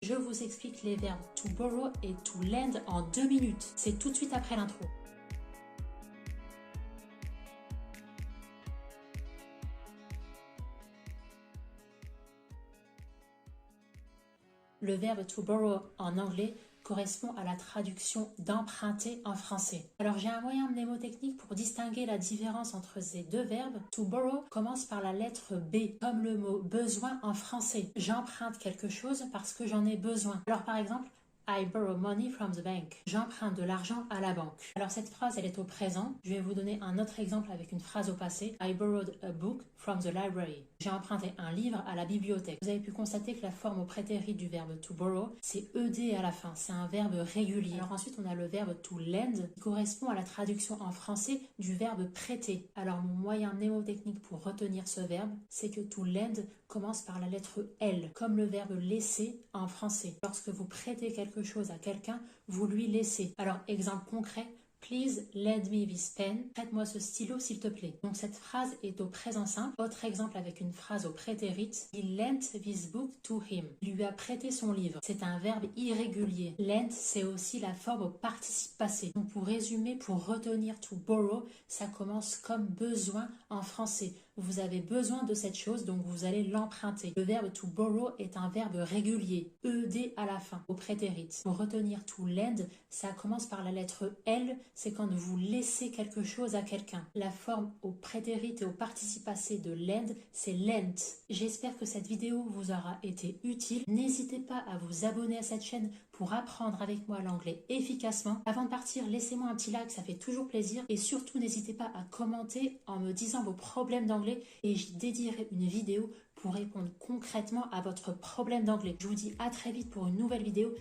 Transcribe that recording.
Je vous explique les verbes to borrow et to lend en 2 minutes. C'est tout de suite après l'intro. Le verbe to borrow en anglais correspond à la traduction d'emprunter en français. Alors j'ai un moyen mnémotechnique pour distinguer la différence entre ces deux verbes. To borrow commence par la lettre B, comme le mot besoin en français. J'emprunte quelque chose parce que j'en ai besoin. Alors par exemple, I borrow money from the bank. J'emprunte de l'argent à la banque. Alors cette phrase, elle est au présent. Je vais vous donner un autre exemple avec une phrase au passé. I borrowed a book from the library. J'ai emprunté un livre à la bibliothèque. Vous avez pu constater que la forme au prétérit du verbe to borrow, c'est ed à la fin. C'est un verbe régulier. Alors ensuite, on a le verbe to lend qui correspond à la traduction en français du verbe prêter. Alors mon moyen mnémotechnique pour retenir ce verbe, c'est que to lend commence par la lettre L, comme le verbe laisser en français. Lorsque vous prêtez quelque chose à quelqu'un, vous lui laissez. Alors, exemple concret, Please lend me this pen. Prête-moi ce stylo s'il te plaît. Donc cette phrase est au présent simple. Autre exemple avec une phrase au prétérit. He lent this book to him. Il lui a prêté son livre. C'est un verbe irrégulier. Lent, c'est aussi la forme au participe passé. Donc pour résumer, pour retenir to borrow, ça commence comme besoin en français. Vous avez besoin de cette chose, donc vous allez l'emprunter. Le verbe to borrow est un verbe régulier, ed à la fin, au prétérit. Pour retenir to lend, ça commence par la lettre L, c'est quand vous laissez quelque chose à quelqu'un. La forme au prétérit et au participe passé de lend, c'est lent. J'espère que cette vidéo vous aura été utile. N'hésitez pas à vous abonner à cette chaîne pour apprendre avec moi l'anglais efficacement. Avant de partir, laissez-moi un petit like, ça fait toujours plaisir. Et surtout, n'hésitez pas à commenter en me disant vos problèmes d'anglais et j'y dédierai une vidéo pour répondre concrètement à votre problème d'anglais. Je vous dis à très vite pour une nouvelle vidéo